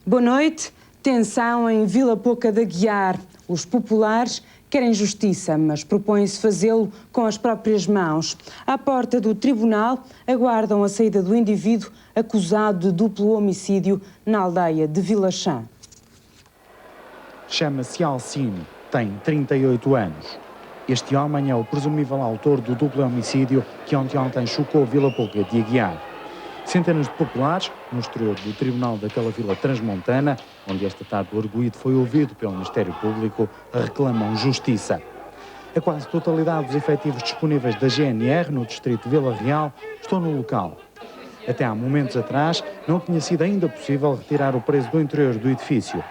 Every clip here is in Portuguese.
Boa noite. Tensão em Vila Pouca de Aguiar. Os populares querem justiça, mas propõem-se fazê-lo com as próprias mãos. À porta do tribunal, aguardam a saída do indivíduo acusado de duplo homicídio na aldeia de Vilachã. Chama-se Alcino, tem 38 anos. Este homem é o presumível autor do duplo homicídio que ontem chocou Vila Pouca de Aguiar. Centenas de populares, no exterior do tribunal daquela vila transmontana, onde esta tarde o arguido foi ouvido pelo Ministério Público, reclamam justiça. A quase totalidade dos efetivos disponíveis da GNR no distrito de Vila Real estão no local. Até há momentos atrás não tinha sido ainda possível retirar o preso do interior do edifício.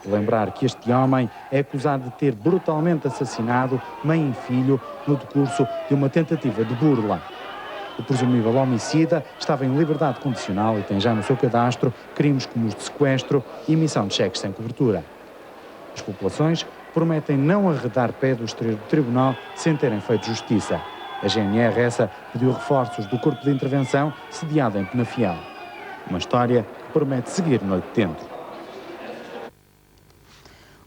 Lembrar que este homem é acusado de ter brutalmente assassinado mãe e filho no decurso de uma tentativa de burla. O presumível homicida estava em liberdade condicional e tem já no seu cadastro crimes como os de sequestro e emissão de cheques sem cobertura. As populações prometem não arredar pé do exterior do tribunal sem terem feito justiça. A GNR essa pediu reforços do corpo de intervenção sediado em Penafiel. Uma história que promete seguir noite dentro.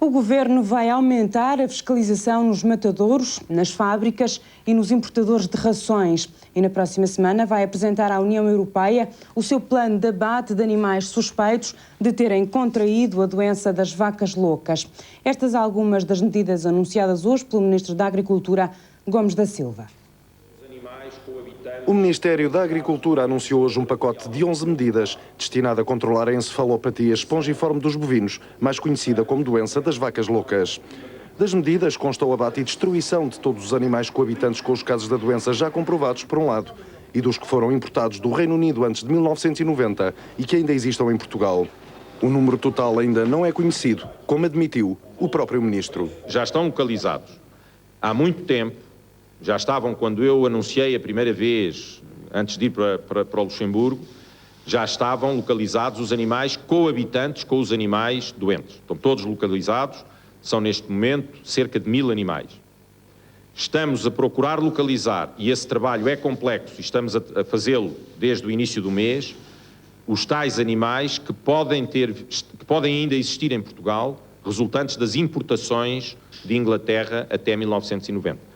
O Governo vai aumentar a fiscalização nos matadouros, nas fábricas e nos importadores de rações. E na próxima semana vai apresentar à União Europeia o seu plano de abate de animais suspeitos de terem contraído a doença das vacas loucas. Estas algumas das medidas anunciadas hoje pelo Ministro da Agricultura, Gomes da Silva. O Ministério da Agricultura anunciou hoje um pacote de 11 medidas destinado a controlar a encefalopatia espongiforme dos bovinos, mais conhecida como doença das vacas loucas. Das medidas consta o abate e destruição de todos os animais coabitantes com os casos da doença já comprovados, por um lado, e dos que foram importados do Reino Unido antes de 1990 e que ainda existam em Portugal. O número total ainda não é conhecido, como admitiu o próprio Ministro. Já estão localizados há muito tempo. Já estavam quando eu anunciei a primeira vez, antes de ir para o Luxemburgo, já estavam localizados os animais coabitantes com os animais doentes. Estão todos localizados, são neste momento cerca de 1000 animais. Estamos a procurar localizar, e esse trabalho é complexo, e estamos a fazê-lo desde o início do mês, os tais animais que podem ainda existir em Portugal, resultantes das importações de Inglaterra até 1990.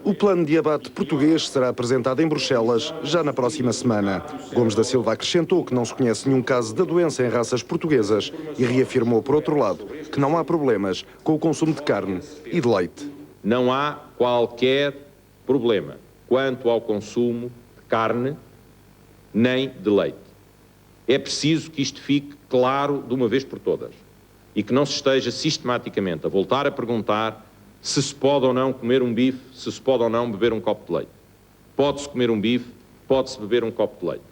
O plano de abate português será apresentado em Bruxelas já na próxima semana. Gomes da Silva acrescentou que não se conhece nenhum caso da doença em raças portuguesas e reafirmou, por outro lado, que não há problemas com o consumo de carne e de leite. Não há qualquer problema quanto ao consumo de carne nem de leite. É preciso que isto fique claro de uma vez por todas e que não se esteja sistematicamente a voltar a perguntar se se pode ou não comer um bife, se se pode ou não beber um copo de leite. Pode-se comer um bife, pode-se beber um copo de leite.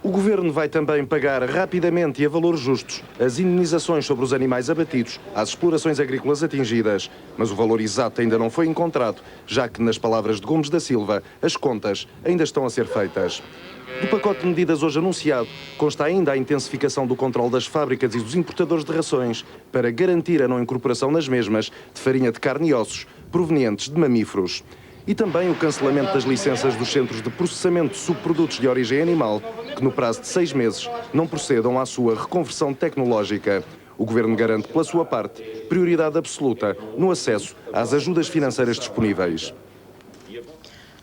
O Governo vai também pagar rapidamente e a valores justos as indenizações sobre os animais abatidos às explorações agrícolas atingidas, mas o valor exato ainda não foi encontrado, já que, nas palavras de Gomes da Silva, as contas ainda estão a ser feitas. Do pacote de medidas hoje anunciado, consta ainda a intensificação do controle das fábricas e dos importadores de rações para garantir a não incorporação nas mesmas de farinha de carne e ossos provenientes de mamíferos. E também o cancelamento das licenças dos centros de processamento de subprodutos de origem animal, que no prazo de 6 meses não procedam à sua reconversão tecnológica. O Governo garante, pela sua parte, prioridade absoluta no acesso às ajudas financeiras disponíveis.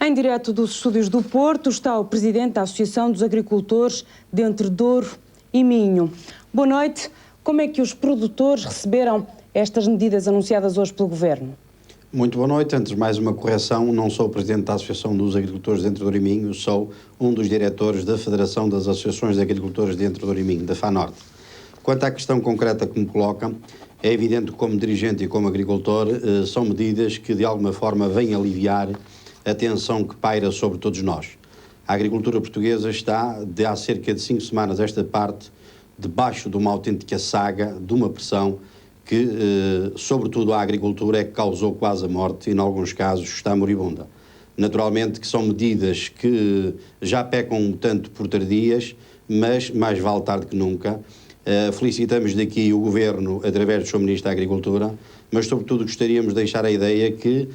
Em direto dos estúdios do Porto está o Presidente da Associação dos Agricultores de Entre Douro e Minho. Boa noite. Como é que os produtores receberam estas medidas anunciadas hoje pelo Governo? Muito boa noite. Antes de mais uma correção, não sou o Presidente da Associação dos Agricultores de Entre Douro e Minho, sou um dos diretores da Federação das Associações de Agricultores de Entre Douro e Minho, da FANORTE. Quanto à questão concreta que me coloca, é evidente que como dirigente e como agricultor são medidas que de alguma forma vêm aliviar a tensão que paira sobre todos nós. A agricultura portuguesa está, de há cerca de 5 semanas esta parte, debaixo de uma autêntica saga, de uma pressão que, sobretudo a agricultura, é que causou quase a morte e, em alguns casos, está moribunda. Naturalmente que são medidas que já pecam tanto por tardias, mas mais vale tarde que nunca. Felicitamos daqui o Governo através do Sr. Ministro da Agricultura, mas sobretudo gostaríamos de deixar a ideia que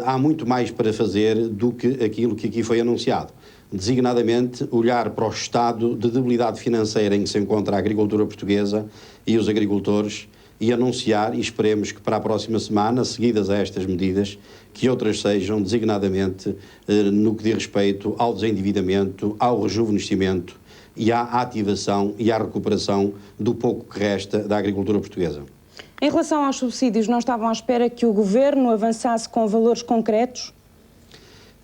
há muito mais para fazer do que aquilo que aqui foi anunciado. Designadamente, olhar para o estado de debilidade financeira em que se encontra a agricultura portuguesa e os agricultores e anunciar, e esperemos que para a próxima semana, seguidas a estas medidas, que outras sejam designadamente no que diz respeito ao desendividamento, ao rejuvenescimento e à ativação e à recuperação do pouco que resta da agricultura portuguesa. Em relação aos subsídios, não estavam à espera que o Governo avançasse com valores concretos?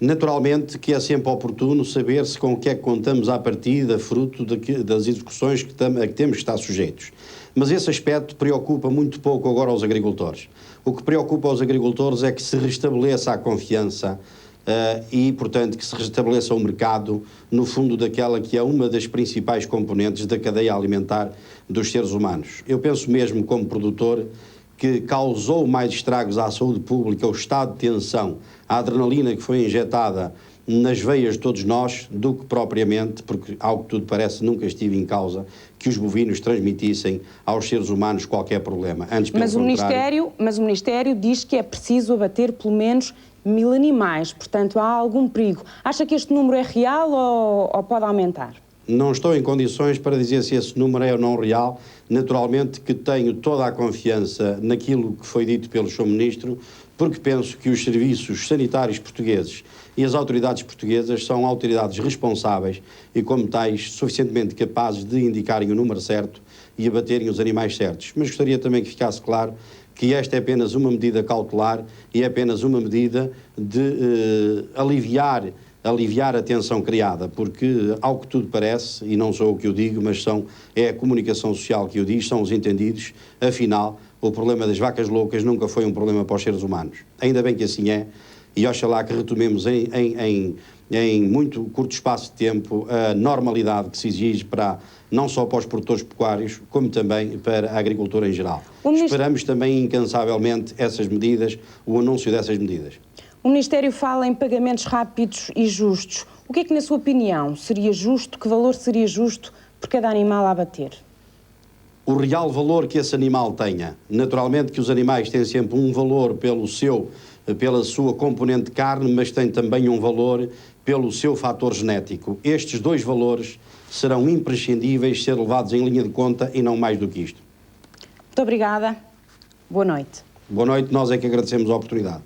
Naturalmente que é sempre oportuno saber-se com o que é que contamos à partida, fruto das execuções que temos que estar sujeitos. Mas esse aspecto preocupa muito pouco agora aos agricultores. O que preocupa aos agricultores é que se restabeleça a confiança e, portanto, que se restabeleça o mercado, no fundo, daquela que é uma das principais componentes da cadeia alimentar dos seres humanos. Eu penso mesmo, como produtor, que causou mais estragos à saúde pública o estado de tensão, a adrenalina que foi injetada nas veias de todos nós, do que propriamente, porque, ao que tudo parece, nunca estive em causa que os bovinos transmitissem aos seres humanos qualquer problema. Antes, pelo contrário. Mas o Ministério diz que é preciso abater pelo menos 1000 animais, portanto há algum perigo. Acha que este número é real ou pode aumentar? Não estou em condições para dizer se esse número é ou não real. Naturalmente que tenho toda a confiança naquilo que foi dito pelo Sr. Ministro, porque penso que os serviços sanitários portugueses e as autoridades portuguesas são autoridades responsáveis e, como tais, suficientemente capazes de indicarem o número certo e abaterem os animais certos. Mas gostaria também que ficasse claro que esta é apenas uma medida cautelar e é apenas uma medida de aliviar a tensão criada, porque, ao que tudo parece, e não sou eu que o digo, mas é a comunicação social que o diz, são os entendidos, afinal, o problema das vacas loucas nunca foi um problema para os seres humanos. Ainda bem que assim é, e oxalá que retomemos em muito curto espaço de tempo a normalidade que se exige não só para os produtores pecuários, como também para a agricultura em geral. Esperamos também incansavelmente essas medidas, o anúncio dessas medidas. O Ministério fala em pagamentos rápidos e justos. O que é que, na sua opinião, seria justo? Que valor seria justo por cada animal a abater? O real valor que esse animal tenha. Naturalmente que os animais têm sempre um valor pela sua componente de carne, mas têm também um valor pelo seu fator genético. Estes dois valores serão imprescindíveis de ser levados em linha de conta e não mais do que isto. Muito obrigada. Boa noite. Boa noite, nós é que agradecemos a oportunidade.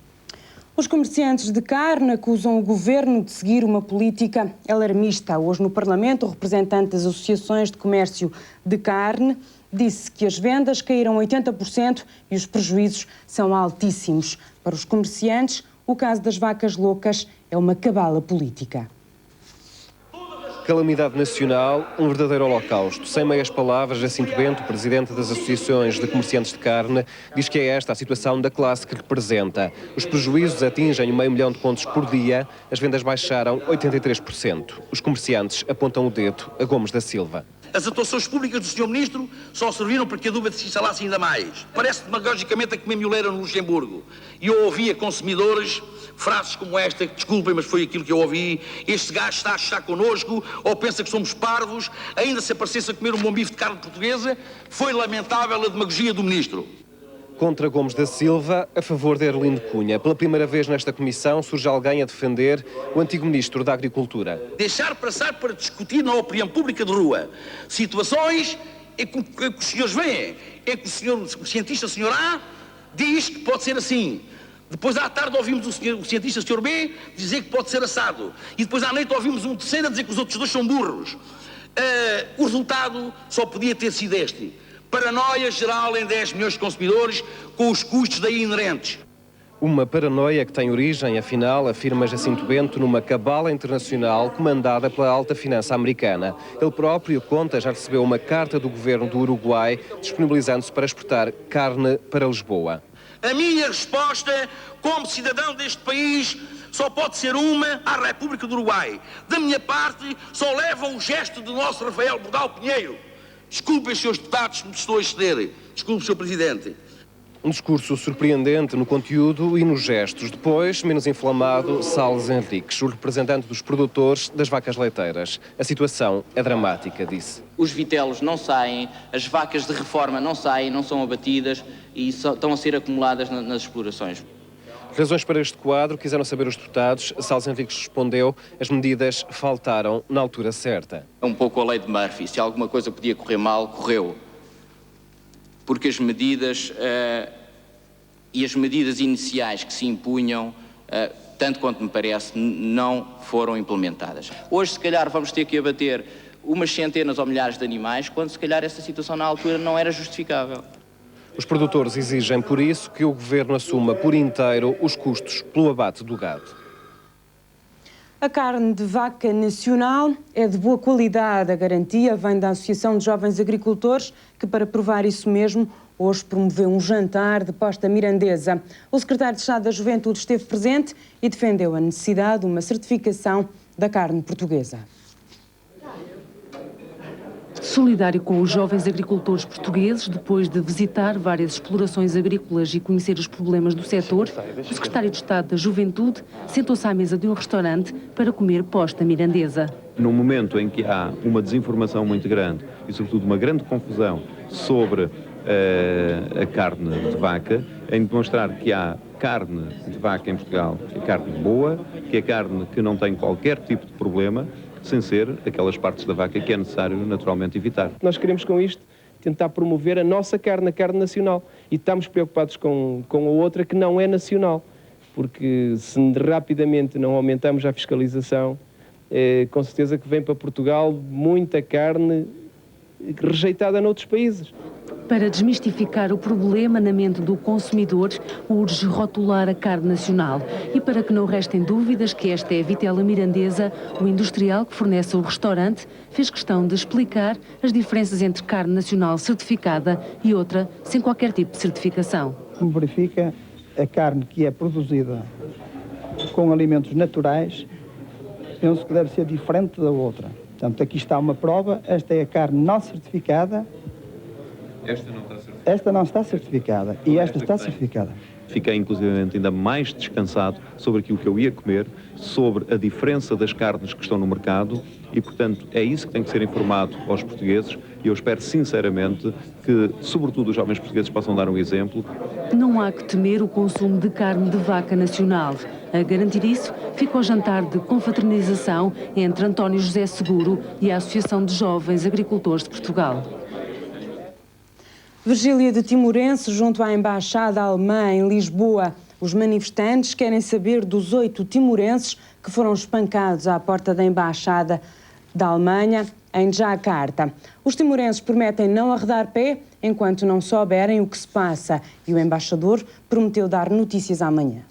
Os comerciantes de carne acusam o Governo de seguir uma política alarmista. Hoje no Parlamento, o representante das associações de comércio de carne disse que as vendas caíram 80% e os prejuízos são altíssimos. Para os comerciantes, o caso das vacas loucas é uma cabala política. Calamidade nacional, um verdadeiro holocausto. Sem meias palavras, Jacinto Bento, presidente das associações de comerciantes de carne, diz que é esta a situação da classe que representa. Os prejuízos atingem 500 mil de pontos por dia, as vendas baixaram 83%. Os comerciantes apontam o dedo a Gomes da Silva. As atuações públicas do Sr. Ministro só serviram para que a dúvida se instalasse ainda mais. Parece demagogicamente a comer mioleira no Luxemburgo. E eu ouvia consumidores frases como esta, desculpem, mas foi aquilo que eu ouvi: este gajo está a achar connosco, ou pensa que somos parvos, ainda se aparecesse a comer um bom bife de carne portuguesa. Foi lamentável a demagogia do Ministro. Contra Gomes da Silva, a favor de Arlindo Cunha. Pela primeira vez nesta comissão surge alguém a defender o antigo Ministro da Agricultura. Deixar passar para discutir na opinião pública de rua situações em que os senhores veem, em que o cientista, o senhor A, diz que pode ser assim. Depois à tarde ouvimos o cientista, o senhor B, dizer que pode ser assado. E depois à noite ouvimos um terceiro a dizer que os outros dois são burros. O resultado só podia ter sido este: paranoia geral em 10 milhões de consumidores, com os custos daí inerentes. Uma paranoia que tem origem, afinal, afirma Jacinto Bento, numa cabala internacional comandada pela alta finança americana. Ele próprio conta já recebeu uma carta do governo do Uruguai disponibilizando-se para exportar carne para Lisboa. A minha resposta, como cidadão deste país, só pode ser uma à República do Uruguai. Da minha parte, só levam o gesto do nosso Rafael Bordal Pinheiro. Desculpem, senhores deputados, se me estou a exceder. Desculpe, Sr. Presidente. Um discurso surpreendente no conteúdo e nos gestos. Depois, menos inflamado, Salles Henriques, o representante dos produtores das vacas leiteiras. A situação é dramática, disse. Os vitelos não saem, as vacas de reforma não saem, não são abatidas e estão a ser acumuladas nas explorações. Razões para este quadro, quiseram saber os deputados. Salles Henriques respondeu, as medidas faltaram na altura certa. É um pouco a lei de Murphy, se alguma coisa podia correr mal, correu. Porque as medidas e as medidas iniciais que se impunham, tanto quanto me parece, não foram implementadas. Hoje, se calhar, vamos ter que abater umas centenas ou milhares de animais, quando se calhar essa situação na altura não era justificável. Os produtores exigem, por isso, que o Governo assuma por inteiro os custos pelo abate do gado. A carne de vaca nacional é de boa qualidade. A garantia vem da Associação de Jovens Agricultores, que, para provar isso mesmo, hoje promoveu um jantar de posta mirandesa. O secretário de Estado da Juventude esteve presente e defendeu a necessidade de uma certificação da carne portuguesa. Solidário com os jovens agricultores portugueses, depois de visitar várias explorações agrícolas e conhecer os problemas do setor, o secretário de Estado da Juventude sentou-se à mesa de um restaurante para comer posta mirandesa. Num momento em que há uma desinformação muito grande e, sobretudo, uma grande confusão sobre a carne de vaca, em demonstrar que há carne de vaca em Portugal, que é carne boa, que é carne que não tem qualquer tipo de problema, sem ser aquelas partes da vaca que é necessário naturalmente evitar. Nós queremos com isto tentar promover a nossa carne, a carne nacional, e estamos preocupados com a outra que não é nacional, porque se rapidamente não aumentamos a fiscalização, com certeza que vem para Portugal muita carne rejeitada noutros países. Para desmistificar o problema na mente do consumidor, urge rotular a carne nacional. E para que não restem dúvidas que esta é a vitela mirandesa, o industrial que fornece o restaurante fez questão de explicar as diferenças entre carne nacional certificada e outra sem qualquer tipo de certificação. Como verifica, a carne que é produzida com alimentos naturais, penso que deve ser diferente da outra. Portanto, aqui está uma prova, esta é a carne não certificada. Esta não está certificada e esta está certificada. Fiquei, inclusivamente, ainda mais descansado sobre aquilo que eu ia comer, sobre a diferença das carnes que estão no mercado e, portanto, é isso que tem que ser informado aos portugueses e eu espero, sinceramente, que, sobretudo, os jovens portugueses possam dar um exemplo. Não há que temer o consumo de carne de vaca nacional. A garantir isso, fica o jantar de confraternização entre António José Seguro e a Associação de Jovens Agricultores de Portugal. Vigília de timorenses junto à Embaixada Alemã em Lisboa. Os manifestantes querem saber dos 8 timorenses que foram espancados à porta da Embaixada da Alemanha em Jakarta. Os timorenses prometem não arredar pé enquanto não souberem o que se passa e o embaixador prometeu dar notícias amanhã.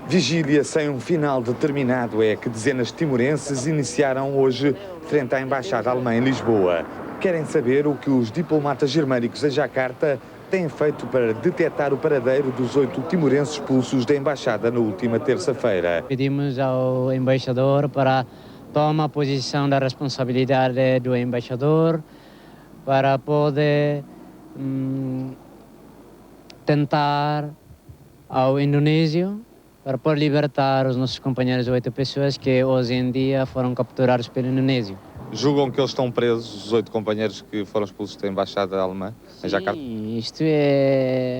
Vigília sem um final determinado é que dezenas de timorenses iniciaram hoje frente à Embaixada Alemã em Lisboa. Querem saber o que os diplomatas germânicos em Jakarta têm feito para detectar o paradeiro dos 8 timorenses expulsos da Embaixada na última terça-feira. Pedimos ao embaixador para tomar posição da responsabilidade do embaixador para poder tentar ao indonésio para poder libertar os nossos companheiros, 8 pessoas que hoje em dia foram capturados pelo indonésio. Julgam que eles estão presos, os 8 companheiros que foram expulsos da Embaixada Alemã em Jakarta? Sim, isto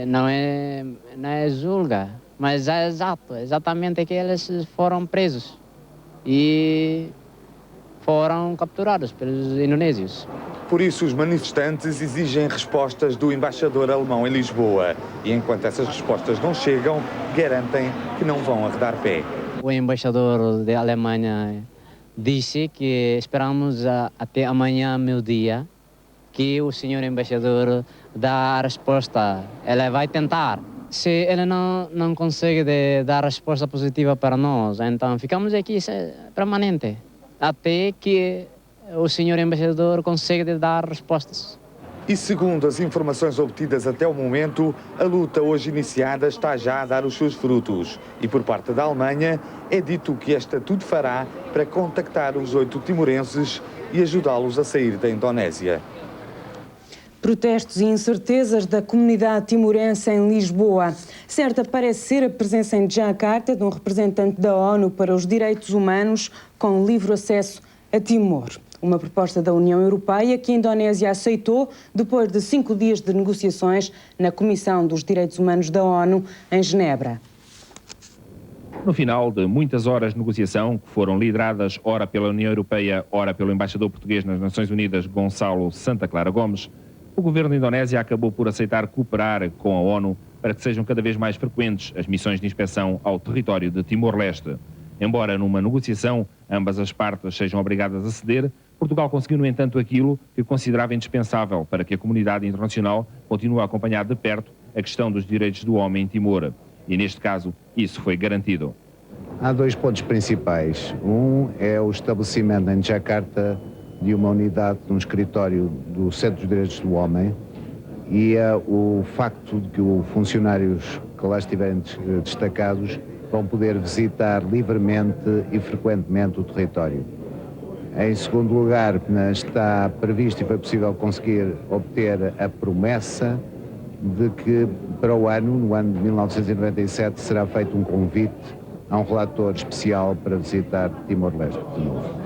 não é julga, mas é exatamente que eles foram presos e foram capturados pelos indonésios. Por isso, os manifestantes exigem respostas do embaixador alemão em Lisboa. E enquanto essas respostas não chegam, garantem que não vão arredar pé. O embaixador da Alemanha disse que esperamos até amanhã, meio-dia, que o senhor embaixador dá a resposta. Ele vai tentar. Se ele não consegue dar a resposta positiva para nós, então ficamos aqui permanente, até que o senhor embaixador consegue dar respostas. E segundo as informações obtidas até o momento, a luta hoje iniciada está já a dar os seus frutos. E por parte da Alemanha é dito que esta tudo fará para contactar os 8 timorenses e ajudá-los a sair da Indonésia. Protestos e incertezas da comunidade timorense em Lisboa. Certa parece ser a presença em Jacarta de um representante da ONU para os Direitos Humanos com livre acesso a Timor. Uma proposta da União Europeia que a Indonésia aceitou depois de 5 dias de negociações na Comissão dos Direitos Humanos da ONU em Genebra. No final de muitas horas de negociação, que foram lideradas ora pela União Europeia, ora pelo embaixador português nas Nações Unidas, Gonçalo Santa Clara Gomes, o governo da Indonésia acabou por aceitar cooperar com a ONU para que sejam cada vez mais frequentes as missões de inspeção ao território de Timor-Leste. Embora numa negociação ambas as partes sejam obrigadas a ceder, Portugal conseguiu, no entanto, aquilo que considerava indispensável para que a comunidade internacional continue a acompanhar de perto a questão dos direitos do homem em Timor. E, neste caso, isso foi garantido. Há 2 pontos principais. Um é o estabelecimento em Jacarta de uma unidade, de um escritório do Centro dos Direitos do Homem, e o facto de que os funcionários que lá estiverem destacados vão poder visitar livremente e frequentemente o território. Em segundo lugar, está previsto e foi possível conseguir obter a promessa de que para o ano, no ano de 1997, será feito um convite a um relator especial para visitar Timor-Leste de novo.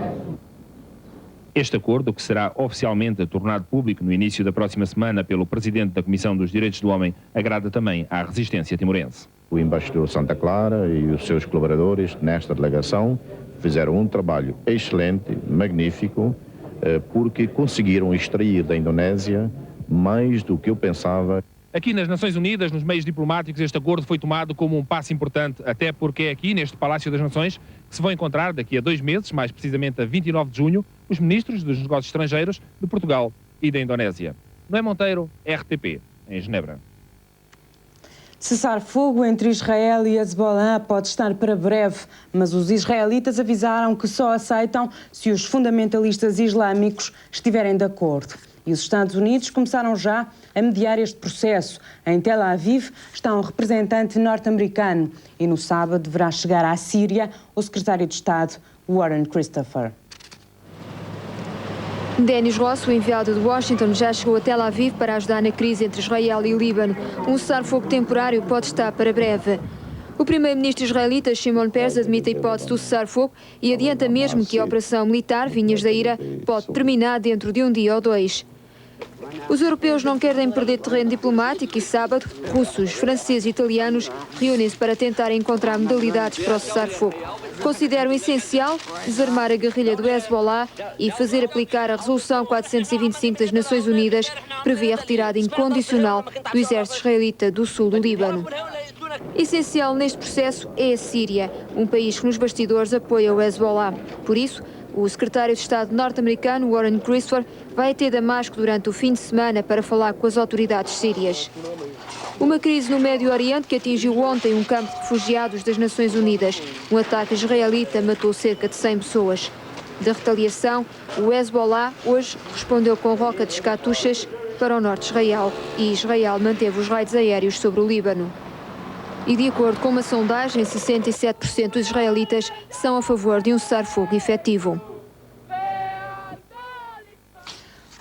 Este acordo, que será oficialmente tornado público no início da próxima semana pelo Presidente da Comissão dos Direitos do Homem, agrada também à resistência timorense. O embaixador Santa Clara e os seus colaboradores nesta delegação fizeram um trabalho excelente, magnífico, porque conseguiram extrair da Indonésia mais do que eu pensava. Aqui nas Nações Unidas, nos meios diplomáticos, este acordo foi tomado como um passo importante, até porque é aqui, neste Palácio das Nações, que se vão encontrar daqui a 2 meses, mais precisamente a 29 de junho, os ministros dos negócios estrangeiros de Portugal e da Indonésia. Noé Monteiro, RTP, em Genebra. Cessar fogo entre Israel e Hezbollah pode estar para breve, mas os israelitas avisaram que só aceitam se os fundamentalistas islâmicos estiverem de acordo. E os Estados Unidos começaram já a mediar este processo. Em Tel Aviv está um representante norte-americano e no sábado deverá chegar à Síria o secretário de Estado, Warren Christopher. Denis Ross, o enviado de Washington, já chegou a Tel Aviv para ajudar na crise entre Israel e o Líbano. Um cessar-fogo temporário pode estar para breve. O primeiro-ministro israelita Shimon Peres admite a hipótese do cessar-fogo e adianta mesmo que a operação militar Vinhas da Ira pode terminar dentro de 1 dia ou 2. Os europeus não querem perder terreno diplomático e sábado, russos, franceses e italianos reúnem-se para tentar encontrar modalidades para o cessar-fogo. Consideram essencial desarmar a guerrilha do Hezbollah e fazer aplicar a Resolução 425 das Nações Unidas, que prevê a retirada incondicional do exército israelita do sul do Líbano. Essencial neste processo é a Síria, um país que nos bastidores apoia o Hezbollah. Por isso, o secretário de Estado norte-americano, Warren Christopher, vai até Damasco durante o fim de semana para falar com as autoridades sírias. Uma crise no Médio Oriente que atingiu ontem um campo de refugiados das Nações Unidas. Um ataque israelita matou cerca de 100 pessoas. Da retaliação, o Hezbollah hoje respondeu com rockets Katyushas para o norte de Israel e Israel manteve os raids aéreos sobre o Líbano. E de acordo com uma sondagem, 67% dos israelitas são a favor de um cessar-fogo efetivo.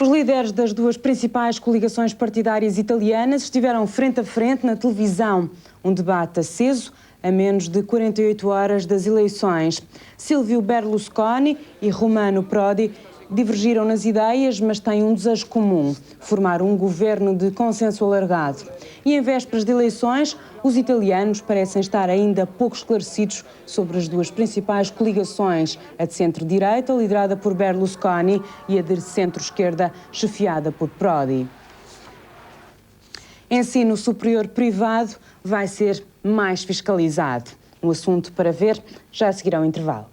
Os líderes das 2 principais coligações partidárias italianas estiveram frente a frente na televisão. Um debate aceso a menos de 48 horas das eleições. Silvio Berlusconi e Romano Prodi divergiram nas ideias, mas têm um desejo comum: formar um governo de consenso alargado. E em vésperas de eleições, os italianos parecem estar ainda pouco esclarecidos sobre as 2 principais coligações, a de centro-direita, liderada por Berlusconi, e a de centro-esquerda, chefiada por Prodi. Ensino superior privado vai ser mais fiscalizado. Um assunto para ver já a seguir ao intervalo.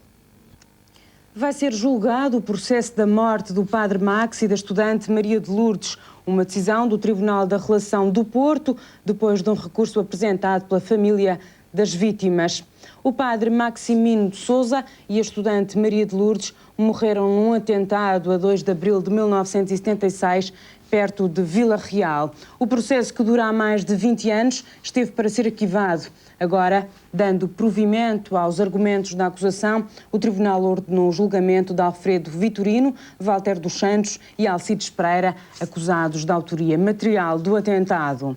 Vai ser julgado o processo da morte do padre Max e da estudante Maria de Lourdes, uma decisão do Tribunal da Relação do Porto, depois de um recurso apresentado pela família das vítimas. O padre Maximino de Sousa e a estudante Maria de Lourdes morreram num atentado a 2 de abril de 1976, perto de Vila Real. O processo, que dura há mais de 20 anos, esteve para ser arquivado. Agora, dando provimento aos argumentos da acusação, o Tribunal ordenou o julgamento de Alfredo Vitorino, Walter dos Santos e Alcides Pereira, acusados de autoria material do atentado.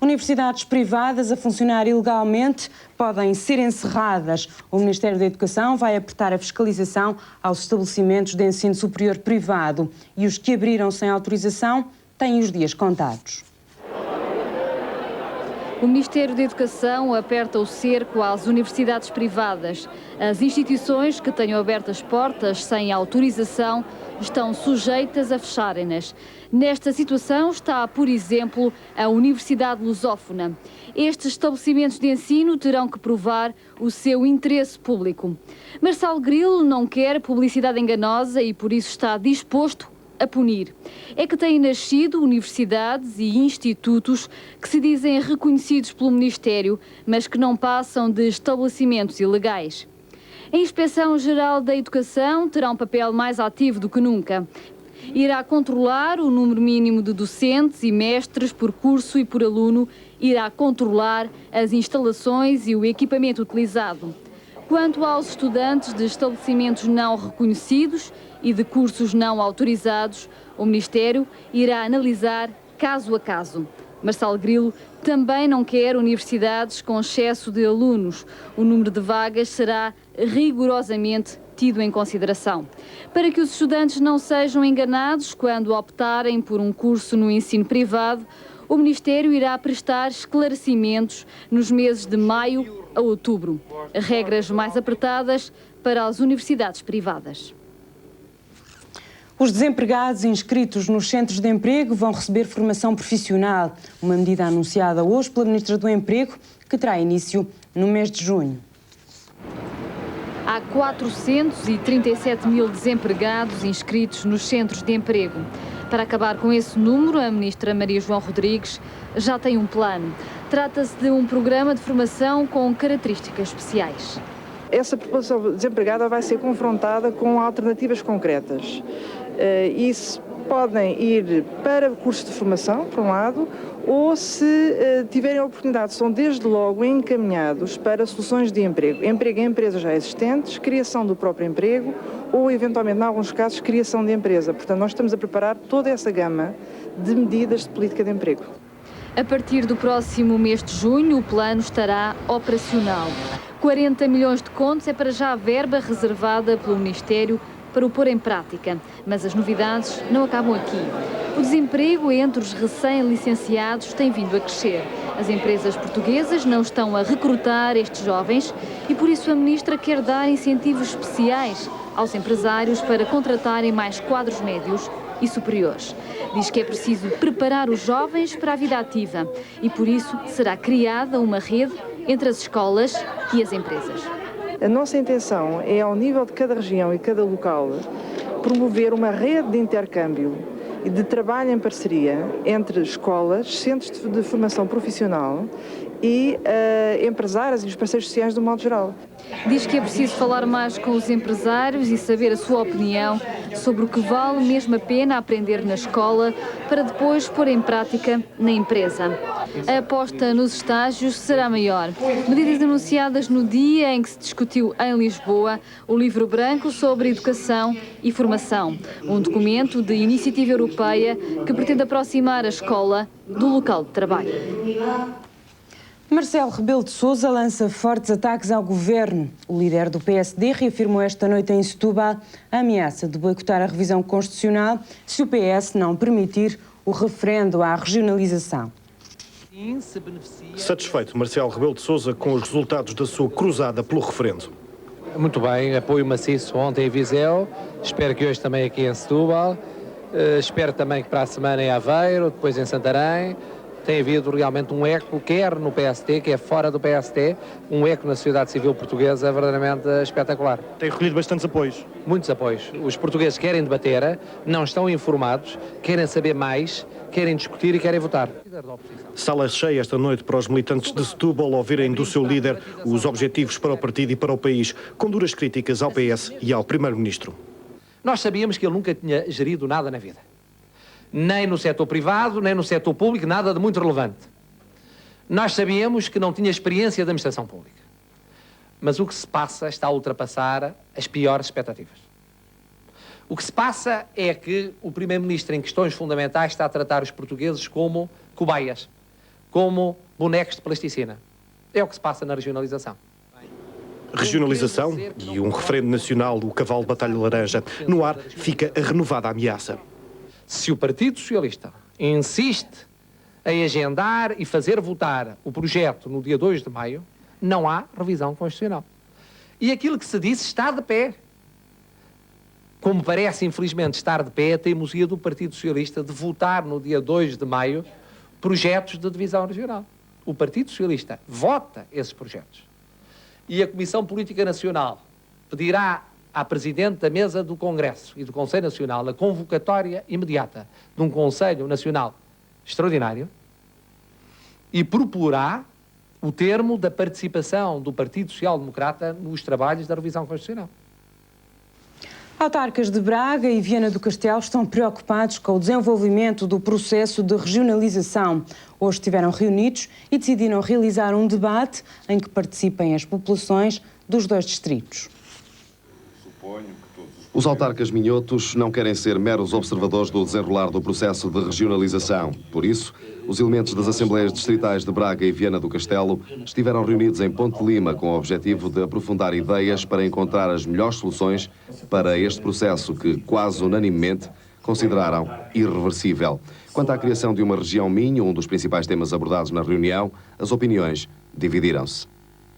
Universidades privadas a funcionar ilegalmente podem ser encerradas. O Ministério da Educação vai apertar a fiscalização aos estabelecimentos de ensino superior privado e os que abriram sem autorização têm os dias contados. O Ministério da Educação aperta o cerco às universidades privadas. As instituições que tenham aberto as portas sem autorização estão sujeitas a fecharem-nas. Nesta situação está, por exemplo, a Universidade Lusófona. Estes estabelecimentos de ensino terão que provar o seu interesse público. Marcelo Grilo não quer publicidade enganosa e por isso está disposto a punir. É que têm nascido universidades e institutos que se dizem reconhecidos pelo Ministério, mas que não passam de estabelecimentos ilegais. A Inspeção-Geral da Educação terá um papel mais ativo do que nunca. Irá controlar o número mínimo de docentes e mestres por curso e por aluno, irá controlar as instalações e o equipamento utilizado. Quanto aos estudantes de estabelecimentos não reconhecidos e de cursos não autorizados, o Ministério irá analisar caso a caso. Marcelo Grilo também não quer universidades com excesso de alunos. O número de vagas será rigorosamente tido em consideração. Para que os estudantes não sejam enganados quando optarem por um curso no ensino privado, o Ministério irá prestar esclarecimentos nos meses de maio a outubro. Regras mais apertadas para as universidades privadas. Os desempregados inscritos nos centros de emprego vão receber formação profissional, uma medida anunciada hoje pela Ministra do Emprego, que terá início no mês de junho. Há 437 mil desempregados inscritos nos centros de emprego. Para acabar com esse número, a Ministra Maria João Rodrigues já tem um plano. Trata-se de um programa de formação com características especiais. Essa população desempregada vai ser confrontada com alternativas concretas. Isso podem ir para cursos de formação, por um lado, ou se tiverem a oportunidade, são desde logo encaminhados para soluções de emprego. Emprego em empresas já existentes, criação do próprio emprego ou, eventualmente, em alguns casos, criação de empresa. Portanto, nós estamos a preparar toda essa gama de medidas de política de emprego. A partir do próximo mês de junho, o plano estará operacional. 40 milhões de contos é para já a verba reservada pelo Ministério para o pôr em prática. Mas as novidades não acabam aqui. O desemprego entre os recém-licenciados tem vindo a crescer. As empresas portuguesas não estão a recrutar estes jovens e por isso a Ministra quer dar incentivos especiais aos empresários para contratarem mais quadros médios e superiores. Diz que é preciso preparar os jovens para a vida ativa e por isso será criada uma rede entre as escolas e as empresas. A nossa intenção é, ao nível de cada região e cada local, promover uma rede de intercâmbio e de trabalho em parceria entre escolas, centros de formação profissional e empresários e os parceiros sociais do modo geral. Diz que é preciso falar mais com os empresários e saber a sua opinião sobre o que vale mesmo a pena aprender na escola para depois pôr em prática na empresa. A aposta nos estágios será maior. Medidas anunciadas no dia em que se discutiu em Lisboa o Livro Branco sobre Educação e Formação, um documento de iniciativa europeia que pretende aproximar a escola do local de trabalho. Marcelo Rebelo de Sousa lança fortes ataques ao governo. O líder do PSD reafirmou esta noite em Setúbal a ameaça de boicotar a revisão constitucional se o PS não permitir o referendo à regionalização. Satisfeito Marcelo Rebelo de Sousa com os resultados da sua cruzada pelo referendo. Muito bem, apoio maciço ontem em Viseu, espero que hoje também aqui em Setúbal, espero também que para a semana em Aveiro, depois em Santarém. tem havido realmente um eco, quer no PST, quer fora do PST, um eco na sociedade civil portuguesa verdadeiramente espetacular. Tem recolhido bastantes apoios? Muitos apoios. Os portugueses querem debater, não estão informados, querem saber mais, querem discutir e querem votar. Sala cheia esta noite para os militantes de Setúbal ouvirem do seu líder os objetivos para o partido e para o país, com duras críticas ao PS e ao Primeiro-Ministro. Nós sabíamos que ele nunca tinha gerido nada na vida. Nem no setor privado, nem no setor público, nada de muito relevante. Nós sabíamos que não tinha experiência de administração pública. Mas o que se passa está a ultrapassar as piores expectativas. O que se passa é que o Primeiro-Ministro, em questões fundamentais, está a tratar os portugueses como cobaias, como bonecos de plasticina. É o que se passa na regionalização. Regionalização e um referendo nacional, o cavalo de batalha laranja. No ar fica a renovada ameaça. Se o Partido Socialista insiste em agendar e fazer votar o projeto no dia 2 de maio, não há revisão constitucional. E aquilo que se disse está de pé. Como parece, infelizmente, estar de pé a teimosia do Partido Socialista de votar no dia 2 de maio projetos de divisão regional. O Partido Socialista vota esses projetos. E a Comissão Política Nacional pedirá à Presidente da Mesa do Congresso e do Conselho Nacional a convocatória imediata de um Conselho Nacional extraordinário e proporá o termo da participação do Partido Social Democrata nos trabalhos da revisão constitucional. Autarcas de Braga e Viana do Castelo estão preocupados com o desenvolvimento do processo de regionalização. Hoje estiveram reunidos e decidiram realizar um debate em que participem as populações dos 2 distritos. Os autarcas minhotos não querem ser meros observadores do desenrolar do processo de regionalização. Por isso, os elementos das Assembleias Distritais de Braga e Viana do Castelo estiveram reunidos em Ponte Lima com o objetivo de aprofundar ideias para encontrar as melhores soluções para este processo que, quase unanimemente, consideraram irreversível. Quanto à criação de uma região Minho, um dos principais temas abordados na reunião, as opiniões dividiram-se.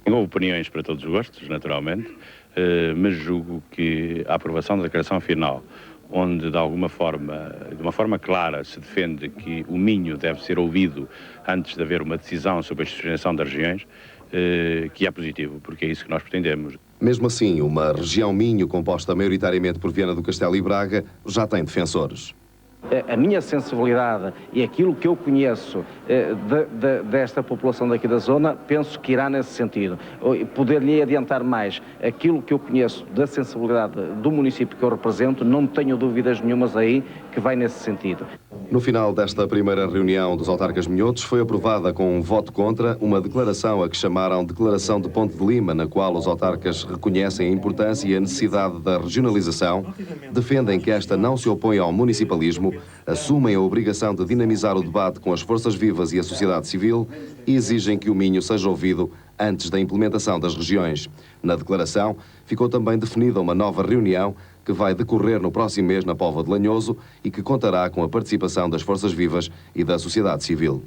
Houve opiniões para todos os gostos, naturalmente, mas julgo que a aprovação da declaração final, onde de uma forma clara se defende que o Minho deve ser ouvido antes de haver uma decisão sobre a destinação das regiões, que é positivo, porque é isso que nós pretendemos. Mesmo assim, uma região Minho composta maioritariamente por Viana do Castelo e Braga já tem defensores. A minha sensibilidade e aquilo que eu conheço desta população daqui da zona, penso que irá nesse sentido. Poder-lhe adiantar mais aquilo que eu conheço da sensibilidade do município que eu represento, não tenho dúvidas nenhumas aí que vai nesse sentido. No final desta primeira reunião dos autarcas minhotos, foi aprovada com um voto contra uma declaração a que chamaram Declaração de Ponte de Lima, na qual os autarcas reconhecem a importância e a necessidade da regionalização, defendem que esta não se opõe ao municipalismo, assumem a obrigação de dinamizar o debate com as forças vivas e a sociedade civil e exigem que o Minho seja ouvido antes da implementação das regiões. Na declaração, ficou também definida uma nova reunião que vai decorrer no próximo mês na Póvoa de Lanhoso e que contará com a participação das forças vivas e da sociedade civil.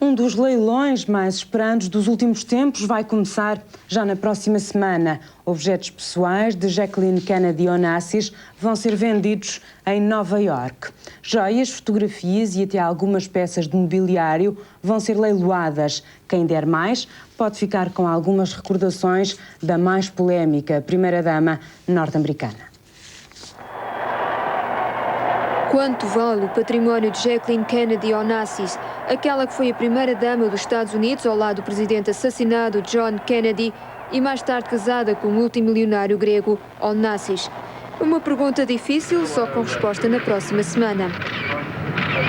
Um dos leilões mais esperados dos últimos tempos vai começar já na próxima semana. Objetos pessoais de Jacqueline Kennedy Onassis vão ser vendidos em Nova Iorque. Joias, fotografias e até algumas peças de mobiliário vão ser leiloadas. Quem der mais pode ficar com algumas recordações da mais polémica primeira-dama norte-americana. Quanto vale o património de Jacqueline Kennedy Onassis, aquela que foi a primeira-dama dos Estados Unidos ao lado do presidente assassinado John Kennedy e mais tarde casada com o multimilionário grego Onassis? Uma pergunta difícil, só com resposta na próxima semana.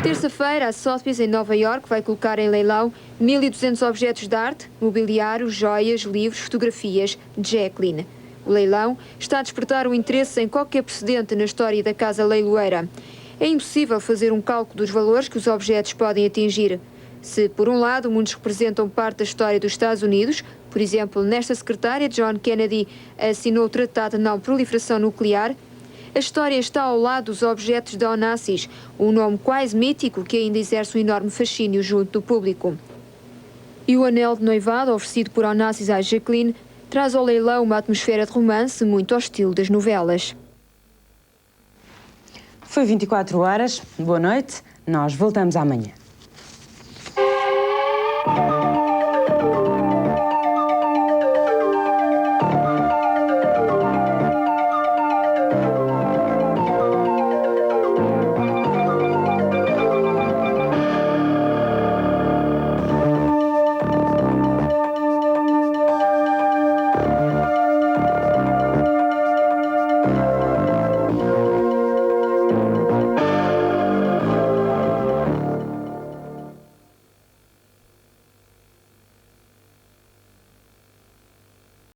Terça-feira, a Sotheby's em Nova Iorque vai colocar em leilão 1.200 objetos de arte, mobiliário, joias, livros, fotografias de Jacqueline. O leilão está a despertar o interesse sem qualquer precedente na história da casa leiloeira. É impossível fazer um cálculo dos valores que os objetos podem atingir. Se, por um lado, muitos representam parte da história dos Estados Unidos, por exemplo, nesta secretária, John Kennedy assinou o Tratado de Não Proliferação Nuclear, a história está ao lado dos objetos de Onassis, um nome quase mítico que ainda exerce um enorme fascínio junto do público. E o anel de noivado oferecido por Onassis à Jacqueline traz ao leilão uma atmosfera de romance muito ao estilo das novelas. Foi 24 horas. Boa noite. Nós voltamos amanhã.